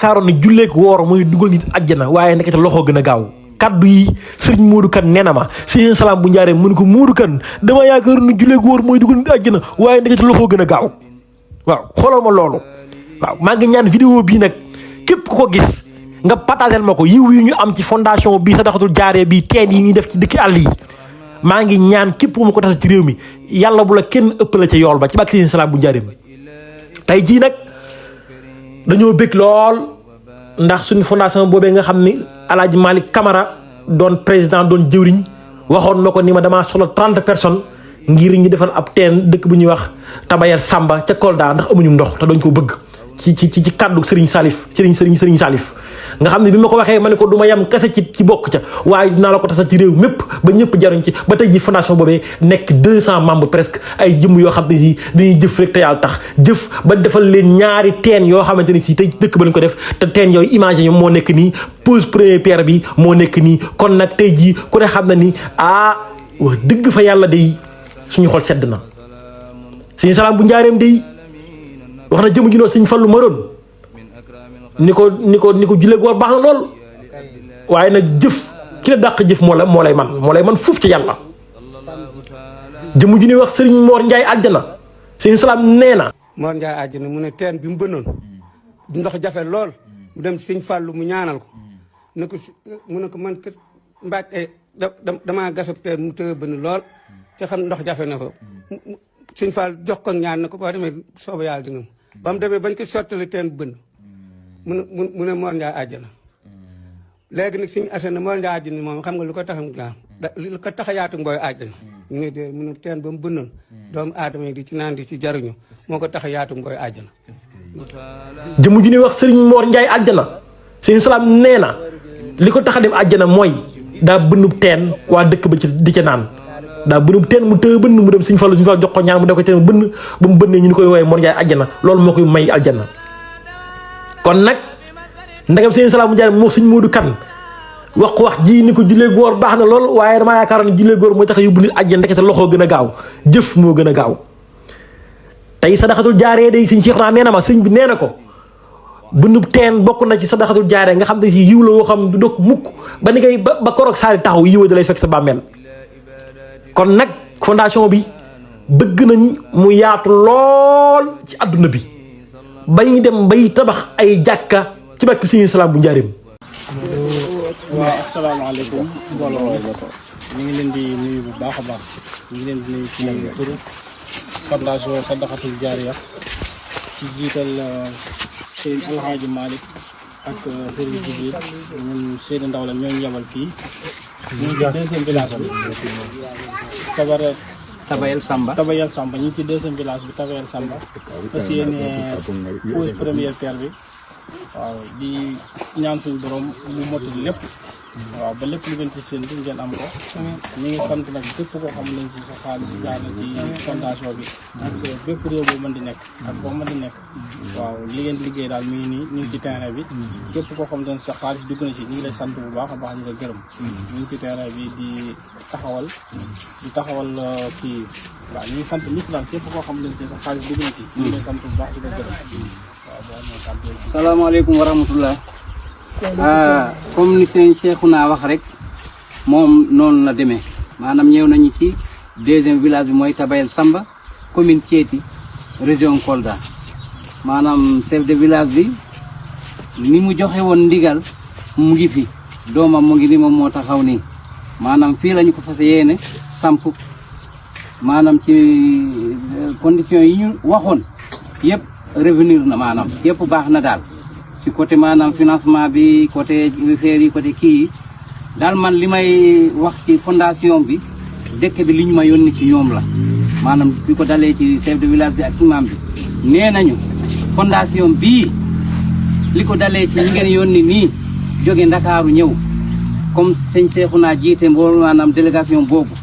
yaakaaroon ne julleeg woor mooy dugal nit àjjana waaye nekkati loxo gën a gaaw kaddu yi sëriñ Modou Kane nee na ma sëriñ Salaam bu Njaareem mu ne ko Modou Kane dama yaakaaroon ne julleeg woor mooy dugal nit àjjana waaye nekkati loxo gën a gaaw waaw xoolal ma loolu waaw maa ngi ñaan vidéo bii nag képp ku ko gis nga partagel ma ko yiw yi ñu am ci fondation bii Sadaqatul Jaariya bii teen yi ñuy def ci dëkk àll yi maa ngi ñaan képp ku ma ko tas ci réew mi yàlla bu la kenn ëppale ca yool ba ci bàkk sëriñ Salaam bu Njaareem tey jii nag dañoo bëgg lool ndax suñu fondation boobee nga xam ni Alaaji Malick Camara doon président doon jëwriñ waxoon ma ko ni ma damaa soxla 30 personnes ngir ñu defal ab teen dëkk bu ñuy wax Tabayel Samba ca Kolda ndax amuñu ndox te dañ ko bëgg ci kaddu Serigne Salif Serigne Salif nga xam ne bi ma ko waxee ma ne ko du ma yem kese ci bokk ca waaye dinaa la ko tasal ci réew mépp ba ñëpp jaruñ ci ba tey ji fondation boobee nekk 200 membres presque ay jëmm yoo xam ne si dañuy jëf rek te yàlla tax jëf ba defal leen ñaari teen yoo xamante ni si tey dëkk ba lañ ko def te teen yooyu image yi moo nekk nii pose première pierre bi moo nekk nii kon nag tey jii ku ne xam na ni wax dëgg fa yàlla day suñu xol sedd na Sëriñ Salaam bu Njaareem day wax na jëm ji noo Sëriñ Fallu Maroon ni ko jullee góor baax na lool waaye nag jëf ki la dàq jëf moo lay man fuuf ci yàlla jëmu ji ni wax Sëriñ Mor Njaay àjjana Sëriñ Salaam nee na Mor Njaay àjjana mu ne teen bi mu bënnoon ndox jafe lool mu dem Sëriñ Fallu mu ñaanal ko mu ne ko man kat Mbàkke damaa gasab teen mu tëye bënn lool ca xam ndox jafe na fa Sëriñ Fall jox ko ñaan na ko boo demee sooba yàlla dina ba mu demee bañ ko sottali teen bënn mu ne Mor Njaay àjjana léegi nag suñu asana Mor Njaay àjjana moom xam nga lu ko tax a yaatu mbooy àjjana mu ne de mu ne teen ba mu bënnoon doomu aadama yi di ci naan di ci jaruñu moo ko tax a yaatu mbooy àjjana jëmu ji ni wax Sëriñ Mor Njaay àjjana Sëriñ Salaam nee na li ko tax a dem àjjana mooy daa bënnub teen waa dëkk ba ci di ca naan daa bënnub teen mu tëye bënn mu dem Sëriñ Fallu jox ko ñaan mu def ko teen bënn ba mu bënnee ñu ni koy woowee Mor Njaay àjjana loolu moo koy may àjjana kon nag ndegam Sëriñ Salaam bu Njaareem moo Sëriñ Modou Kane wax ji ni ko jullee góor baax na lool waaye damaa yaakaaroon ne jullee góor mooy tax a yóbbu nit àjjana ndekete loxoo gën a gaaw jëf moo gën a gaaw tey Sadaqatul Jaariya day Sëriñ Cheikh naa nee na ma sëriñ bi nee na ko bënnub teen bokk na ci Sadaqatul Jaariya nga xam ne si yiw la woo xam du dokk mukk ba ni ngay ba koroog saari taxaw yiw da lay fekk sa bàmmeel kon nag fondation bi bëgg nañ mu yaatu lool ci àdduna bi bay dem bay tabax ay jàkka ci barke Sëriñ Salaam bu Njaareem. waaw asalaamaaleykum mbooloo ñu ngi leen di nuyu bu baax a baax ñu ngi leen di nuyu ci turu fondation Sadaqatul Jaariya ci jiital Sëriñ Alhaaji Malick ak Sëriñ Jibril ñun Seydou Ndaw la ñooñu yebal fii ñu ngi ci deuxième village bi Tabayel Samba ñu ngi ci deuxième village bi Tabayel Samba fas yéene pose première pierre bi waaw di ñaan suñu borom mu mottali lépp waaw ba lépp lu ngeen ci séntu ngeen am ko ñu ngi sant nag képp koo xam ne si sa xaalis jaar na ci fondation bi ak bépp réew boo mën di nekk ak boo mën di nekk waaw li ngeen liggéey daal mi ngi nii ñu ngi ci terrain bi képp koo xam ne sa xaalis dugg na ci ñu ngi lay sant bu baax a baax ñu la gërëm ñu ngi ci terrain bi di taxawal kii waaw ñu ngi sant ñëpp daal képp koo xam ne si sa xaalis dugg na ci ñu ngi lay sant bu baax di la gërëm salaamaaleykum wa rahmatullah comme ni seen Cheikhouna wax rek moom noonu la demee maanaam ñëw nañu ci deuxième village bi mooy Tabayel Samba commune Thiety région Kolda maanaam chef de village bi ni mu joxe woon ndigal mu ngi fi doomam mu ngi ni moom moo taxaw nii maanaam fii lañu ko fas yéene samp maanaam ci conditions yi ñu waxoon yëpp revenir na maanaam yëpp baax na daal ci côté maanaam financement bi côté affaire yi côté kii yi daal man li may wax ci fondation bi dëkk bi li ñu ma yónni ci ñoom la maanaam bi ko dalee ci chef de village bi ak imam bi nee nañu fondation bii li ko dalee ci ñi ngeen yónni nii jóge Ndakaaru ñëw comme sëñ Cheikhouna jiite mbooloo maanaam délégation boobu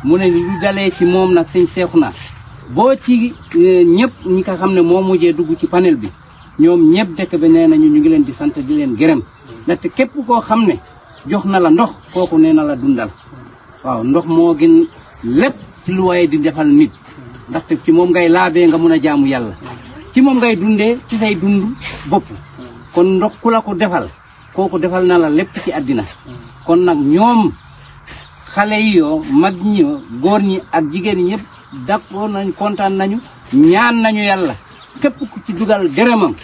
mu ne lu dalee ci moom nag sëñ Cheikhouna boo ci ñëpp ñi nga xam ne moo mujjee dugg ci panel bi ñoom ñëpp dëkk bi nee nañu ñu ngi leen di sant di leen gërëm ndaxte képp koo xam ne jox na la ndox kooku nee na la dundal waaw ndox moo gën lépp ci lu waaye di defal nit ndaxte ci moom ngay laabee nga mun a jaamu yàlla ci moom ngay dundee ci say dund bopp kon ndox ku la ko defal kooku defal na la lépp ci àddina kon nag ñoom xale yi yoo mag ñi góor ñi ak jigéen ñi ñëpp d'accord nañ kontaan nañu ñaan nañu yàlla képp ku ci dugal dërëmam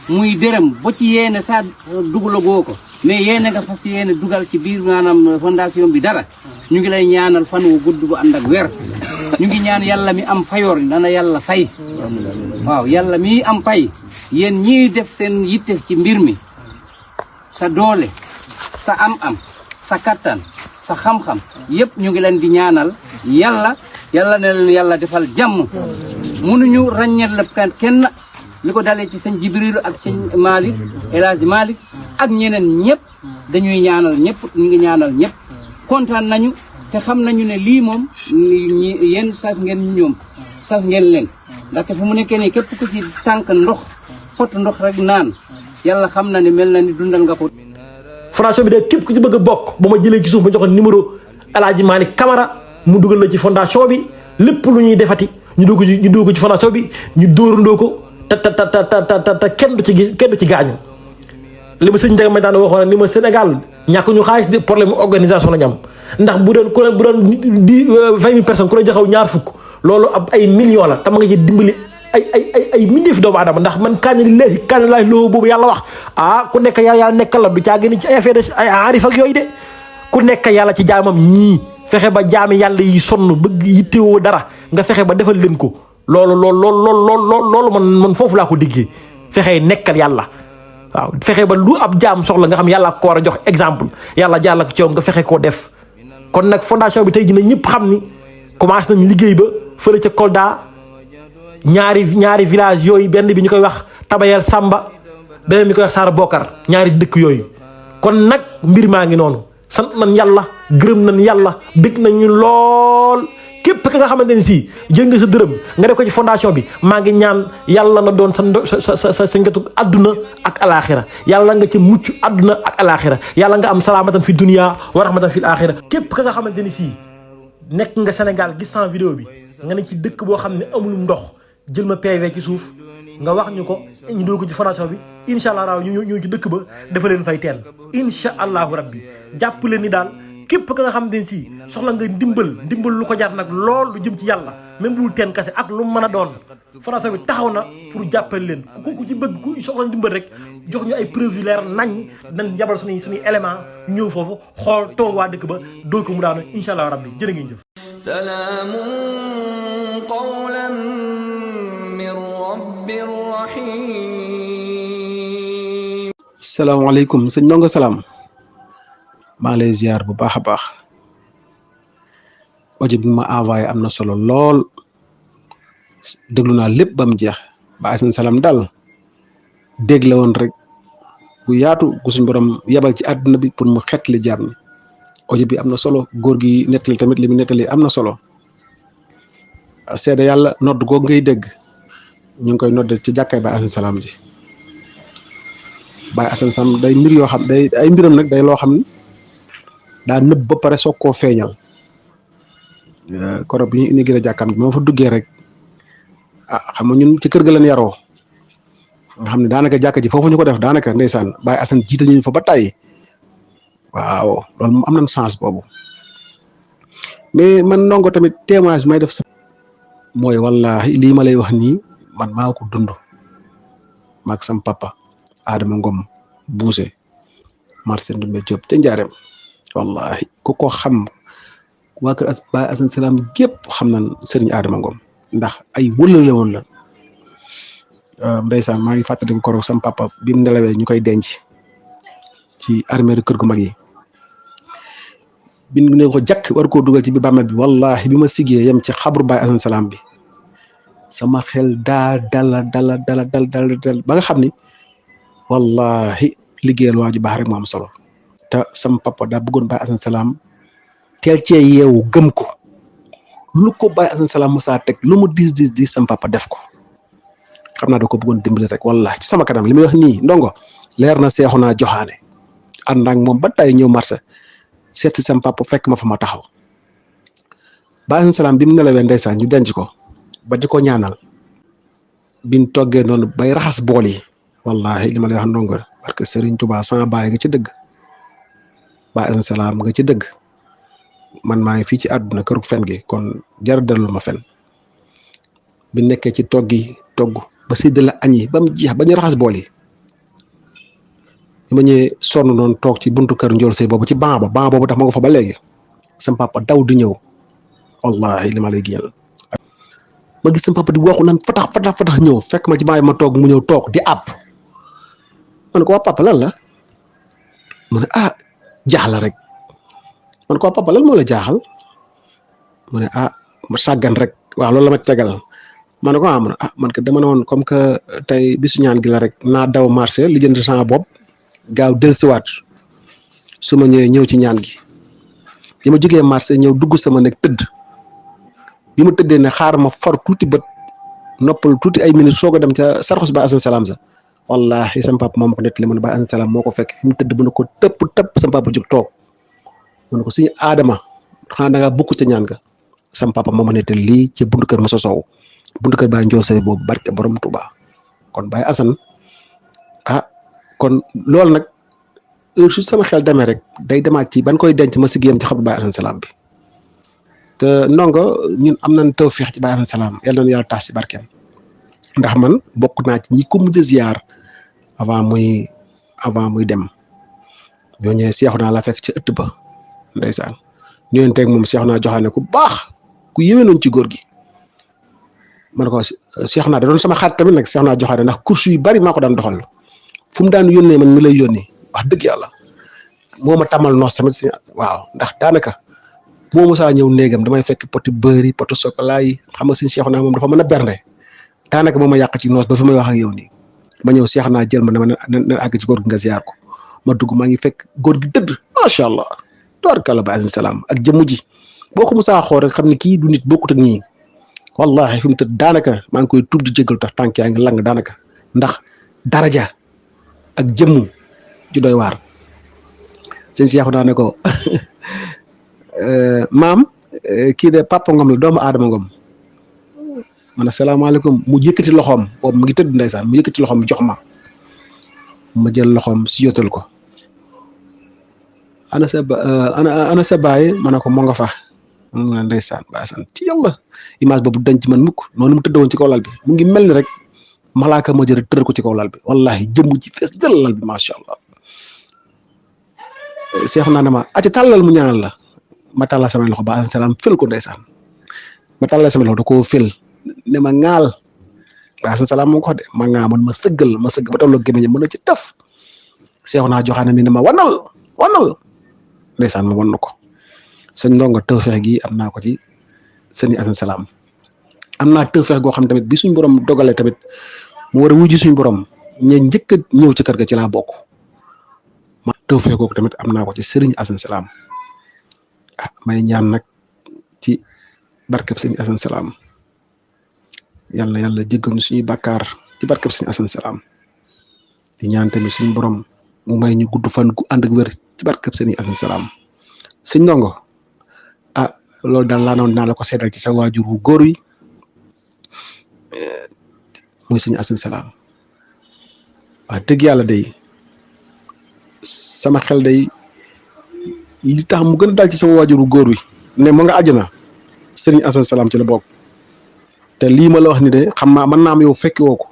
muy dërëm ba ci yéene sa dugalagoo ko mais yéene nga fas yéene dugal ci biir maanaam fondation bi dara ñu ngi lay ñaanal fan wu gudd bu ànd ak weer ñu ngi ñaan yàlla mi am fayoor dana yàlla fay waaw yàlla mi am fay yéen ñii def seen yitte ci mbir mi sa doole sa am-am sa kattan sa xam-xam yëpp ñu ngi leen di ñaanal yàlla ne leen yàlla defal jàmm mënuñu ràññeet la kenn li ko dalee ci sëñ Jibrilu ak sëñ Malick El Hadji Malick ak ñeneen ñëpp dañuy ñaanal ñëpp ñu ngi ñaanal ñëpp kontaan nañu te xam nañu ne lii moom yéen sas ngeen ñoom sas ngeen leen ndaxte fu mu nekkee nii képp ku ci tànk ndox pot ndox rek naan yàlla xam na ne mel na ni dundal nga ko. fondation bi de képp ku ci bëgg a bokk ba ma jëlee ci suuf ma joxoon numéro El Hadji Malick Camara mu dugal la ci fondation bi lépp lu ñuy defati ñu dugg ko ci fondation bi ñu dóorandoo ko te kenn du ci gaañu. li ma sëñ Ndiaga may daan waxoon ni ma Sénégal ñàkk ñu xaalis de problème organisation la ñu am ndax bu doon 20 000 personnes ku la joxaw ñaar fukk loolu ab ay millions la te ma nga ci dimbali ay milliers doomu aadama ndax man kañ laay loo boobu yàlla wax ku nekk yàlla nekkal la du caa gën ci ay affaire ay aarif ak yooyu de ku nekk yàlla ci jaamam ñii fexe ba jaami yàlla yi sonn bëgg yittewoo dara nga fexe ba defal leen ko loolu man foofu laa ko diggee fexe nekkal yàlla. waaw fexe ba lu ab jaam soxla nga xam yàlla ko war a jox exemple yàlla jàll ko ci yow nga fexe koo def kon nag fondation bi tey jii ñëpp xam ni commencé nañu liggéey ba fële ca Kolda ñaari village yooyu benn bi ñu koy wax Tabayel Samba beneen bi ñu koy wax Saara Bokar ñaari dëkk yooyu kon nag mbir maa ngi noonu sant nañ yàlla gërëm nañ yàlla bég nañu lool képp ka nga xamante ni si jël nga sa dërëm nga def ko ci fondation bi maa ngi ñaan yàlla na doon sa ngetu àdduna ak alaaxira yàlla nga ci mucc àdduna ak alaaxira yàlla nga am salaamatan fi dunia wa rahmatan fi alaaxira képp ka nga xamante ni si nekk nga Sénégal gis sans vidéo bi nga ne ci dëkk boo xam ne amulum ndox jël ma PV ci suuf nga wax ñu ko ñu doo ko ci fondation bi incha allah raaw ñu ci dëkk ba dafa leen fay teel incha allahu rabbi jàpp leen ni daal képp ka nga xam ne si soxla nga ndimbal lu ko jaar nag lool lu jëm ci yàlla même bu teen kase ak lu mën a doon fondation bi taxaw na pour jàppale leen ku ci bëgg ku soxla ndimbal rek jox ñu ay preuve yu leer nañ dañ jabal suñuy élément ñëw foofu xool tool waa dëkk ba dóor ko mu daanu incha allah rabbi jërë ngeen jëf. salaamun qawlan min rabbir rahim. salaamaaleykum sëñ Ndongo Salam. maa ngi lay ziar bu baax a baax audio bi ma envoyé am na solo lool déglu naa lépp ba mu jeex ba Assane Salam daal dégg la woon rek bu yaatu gu suñ borom yebal ci àdduna bi pour mu xeetli jaam ñi audio bi am na solo góor gi nettali tamit li mu nettali am na solo seede yàlla nodd googu ngay dégg ñu ngi koy nodd ci jàkkaay ba Assane Salam ji Baye Assane Salam day mbir yoo xam day ay mbiram nag day loo xam ne daa nëbb ba pare soog koo feeñal koro bi ñu inauguré jàkkaam bi moo fa duggee rek xam nga ñun ci kër ga leen yaroo nga xam ne daanaka jàkka ji foofu ñu ko def daanaka ndeysaan Baye Assane jiite ñu fa ba tàyyi waaw loolu moom am nañ chance boobu mais man Ndongo tamit témoignage bi may def sa mooy wallahi lii ma lay wax nii man maa ko dund maag sam papa Adama Ngom buuse marché Ndoumbé Diop ca Njaareem wallahi ku ko xam waa kër Baye Assane Salam gépp xam nañ Serigne Adama Ngom ndax ay wëlale woon la ndeysaan maa ngi fàttaliku ko sam papa bi mu nelawee ñu koy denc ci armeeru kër gu mag yi bi ne ko jàkk war koo dugal ci biir bàmmeel bi wallahi bi ma siggee yem ci xabru Baye Assane Salam bi sama xel dal ba nga xam ni wallahi liggéeyal waa ju baax rek moo am solo te sama papa daa bëggoon Baye Assane Salam teel cee yeewu gëm ko lu ko Baye Assane Salam musaa teg lu mu diis sama papa def ko xam naa da ko bëggoon dimbali rek wallahi ci sama kanam li may wax nii Ndongo leer na seexu naa joxaane ànd ak moom ba tey ñëw marché seet si sama papa fekk ma fa ma taxaw Baye Assane Salam bi mu nelawee ndeysaan ñu denc ko ba di ko ñaanal biñ toggee noonu bay raxas bool yi wallahi li ma lay wax Ndongo parce que Serigne Touba sama baay nga ci dëgg Baay Assane Salam nga ci dëgg man maa ngi fii ci àdduna këru fen gi kon jar dellu ma fen bi nekkee ci togg ba séddale añ yi ba mu jeex ba ñu raxas bool yi bi ma ñëwee sonn noonu toog ci buntu kër Ndiol Sey boobu ci ban boobu tax ma nga fa ba léegi sam papa daw di ñëw wallahi li ma lay génnal ma gis sam papa di waxu naan fatax ñëw fekk ma ci ban ma toog mu ñëw toog di àpp ma ne ko waa papa lan la mu ne jaaxla rek ma ne ko waa papa lan moo la jaaxal mu ne ma sàggan rek waaw loolu la ma tegal ma ne ko mu ne man ko dama ne woon comme que tey bisu ñaan gi la rek naa daw marché li jënd sama bopp gaaw dellusiwaat su ma ñëw ci ñaan gi bi ma jógee marché ñëw dugg sama nekk tëdd bi ma tëddee ne xaar ma for tuuti bët noppal tuuti ay minutes soog a dem ca sarxus Baay Assane Salam sa wallahi sama papa moom ko nettali mu ne Baay Assane Salam moo ko fekk fi mu tëdd mu ne ko tëpp sama papa jóg toog mu ne ko suñu aadama xanaa da ngaa bokk ca ñaan ga sama papa moom nettali lii ci buntu kër Moussa Sow buntu kër Baay Ndiol Sey boobu barke borom Touba kon Baay Assane kon loolu nag heure su sama xel demee rek day demaat ci ban koy denc ma siggéeyam ci xabru Baay Assane Salam bi te ndongo ñun am nañ tawfeex ci Baay Assane Salam yàlla na yàlla taas ci barkeem ndax man bokk naa ci ñi ko mujj ziar avant muy dem ñoo ñëwee seexu naa la fekk ci ëtt ba ndeysaan ñëwen teeg moom seexu naa joxaane ku baax ku yéwénoon ci góor gi ma ne ko seexu naa da doon sama xarit tamit nag seexu naa joxaane ndax course yu bari maa ko daan doxal fu mu daan yónnee man mi lay yónnee wax dëgg yàlla moo ma tàmmal noos tamit si waaw ndax daanaka bu ma mosaa ñëw néegam damay fekk poti beurre poti chocolat yi xam nga suñu seexu naa moom dafa mën a bernde daanaka moo ma yàq ci noos ba fi may wax ak yow nii ma ñëw seex naa jël ma dama ne àgg ci góor gi nga ziar ko ma dugg maa ngi fekk góor gi dëdd macha allah tabaarkalla Baay Assane Salam ak jëmm ji boo ko musaa xool rek xam ne kii du nit bokkut ak ñii wallahi fi mu tëdd daanaka maa ngi koy tuub di jégalu tax tànk yaa ngi lang daanaka ndax daraja ak jëmm ju doy waar sëñ seexu naa ne ko maam kii de papa Ngom la doomu Adama Ngom ma ne salaamaaleykum mu yëkkati loxoom boobu mu ngi tëdd ndeysaan mu yëkkati loxoom jox ma jël loxoom si yotal ko ana sa baay ma ne ko moo nga fa mu ne ndeysaan Baay Assane ci yàlla image boobu dañ ci man mukk noonu mu tëddewoon ci kaw lal bi mu ngi mel ni rek malaaka ma jël tëral ko ci kaw lal bi wallahi jëmm ci fees dal lal bi macha allah seexu naa ne ma ati tàllal mu ñaanal la ma tàllal samay loxo Baay Assane Salam fël ko ndeysaan ma tàllal samay loxo da koo fël ne ma ŋaal Baay Assane Salam moo ko de ma ŋaa man ma sëgg ba tolloo gémmiñ mën a ci taf seexu naa joxaane mi ne ma wanal ndeysaan ma wan na ko sëñ ndongo tawfeex gi am naa ko ci sëñ Assane Salam am naa tawfeex goo xam tamit bi suñ borom dogalee tamit mu war a wuji suñ borom ñe njëkk a ñëw ci kër ga ci laa bokk ma tawfeex googu tamit am naa ko ci sëriñ Assane Salam may ñaan nag ci barkeb sëñ Assane Salam yàlla jéggal ñu suñuy bàkkaar ci barkeb sëñ Assane Salam di ñaan tamit suñu borom mu may ñu gudd fan gu ànd ak wér ci barkeb sëñ Assane Salam sëñ ndongo loolu daal laa noon dinaa la ko seedal ci sa waajur wu góor wi muy sëñ Assane Salam wax dëgg yàlla day sama xel day li tax mu gën a dal ci sama waajur wu góor wi ne mu nga àjjana sëriñ Assane Salam ci la bokk te lii ma la wax ni de xam naa mën naa am yow fekki woo ko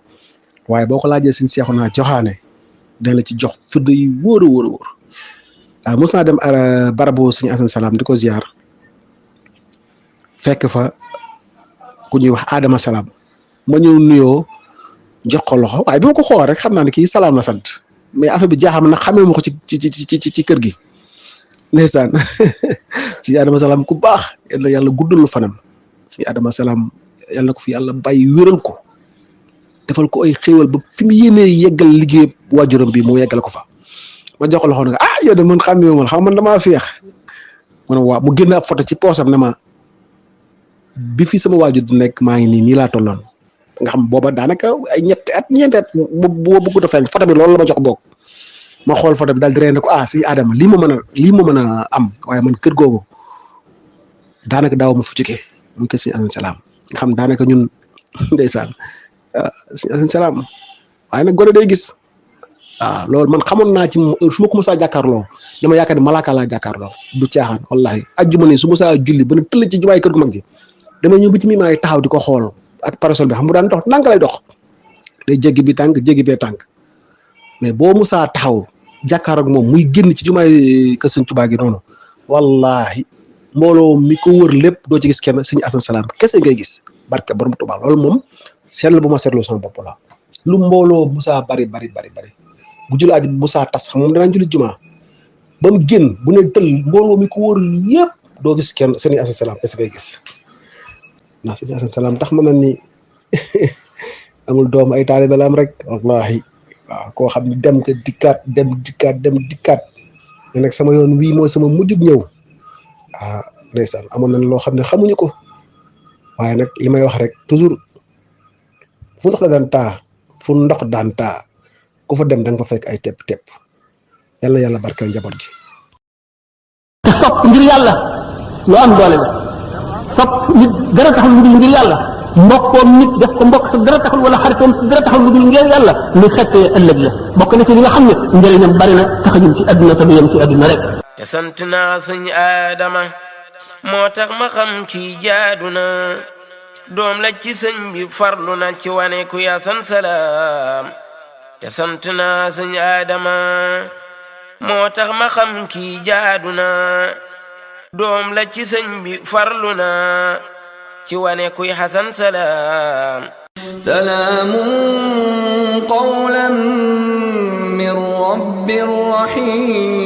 waaye boo ko laajee sëñ seexu naa joxaane dañ la ci jox firnde yi wóor a wóor waaw mos naa dem barabu sëñ Assane Salam di ko ziar fekk fa ku ñuy wax Adama Salam ma ñëw nuyoo jox ko loxo waaye bi ma ko xool rek xam naa ne kii Salam la sant mais affaire bi jaaxam na xamee ma ko ci kër gi ndeysaan si Adama Salam ku baax yàlla guddalu fanam si Adama Salam yàlla ko fi yàlla bàyyi wéral ko defal ko ay xéewal ba fi mu yéenee yeggal liggéey waajuram bi mu yeggal ko fa ma jox ko loxo nga yow de man xàmmee ma xam man damaa féex mu ne waaw mu génn ab photo ci poosam ne ma bi fi sama waajur di nekk maa ngi nii laa tolloon nga xam booba daanaka ay ñeenti at boo bëggut a feeñ photo bi loolu la ma jox boog ma xool photo bi daal di reen ko si Adama lii ma mën a am waaye man kër googu daanaka daaw ma fu jógee muy kër sëñ Assane Salam nga xam daanaka ñun ndeysaan sëñ Assane Salam waaye nag gone day gis waaw loolu man xamoon naa ci moom heure su ma ko mësaa jàkkaarloo dama yaakaar ne malaaka laa jàkkaarloo du caaxaan wallahi ajjuma ni su mësaa julli ba ne tëll ci jumaay kër gu mag ji dama ñëw ba ci miimaay taxaw di ko xool ak parasol bi xam mu daan dox ndànk lay dox day jéggi bi tànk jéggi bee tànk mais boo mësaa taxaw jàkkaar ak moom muy génn ci jumaay kër Sëñ Tuubaa gi noonu wallahi mbooloo mi ko wër lépp doo ci gis kenn Sëñ Asan Salaam kese ngay gis barke borom Tuubaa loolu moom seetlu bu ma seetlu sama bopp la lu mbooloo musaa bari bu jul aji musaa tas xam moom danaa julli juma ba mu génn bu ne tël mbooloo mi ko wër yëpp doo gis kenn Sëñ Asan Salaam kese ngay gis ndax Sëñ Asan Salaam tax ma na ni amul doom ay taalibe la am rek wallahi waaw koo xam ne dem te dikkaat dem dikkaat ne nag sama yoon wii mooy sama mujjug ñëw ndeysaan amoon na loo xam ne xamuñu ko waaye nag li may wax rek toujours fu ndox daan taa fu ndox daan taa ku fa dem da nga fa fekk ay tepp yàlla barkeel njaboot gi. te sopp ngir yàlla lu am doole la sopp nit dara taxul lu dul ngir yàlla mbokkoom nit def ko mbokk sa dara taxul wala xaritoom sa dara taxul lu dul ngir yàlla lu xettee ëllëg la bokk na ci li nga xam ne njëriñam bari na taxañum ci àdduna te du yem ci àdduna rek. te sant naa sëñ Adama moo tax ma xam ci jaadu na doom la ci sëñ bi farlu na ci wane ku Yaasan Salaam te sant naa sëñ Adama moo tax ma xam ki jaadu na doom la ci sëñ bi farlu na ci wane kuy Yaasan Salaam salaamun qawlan min rabbir rahiim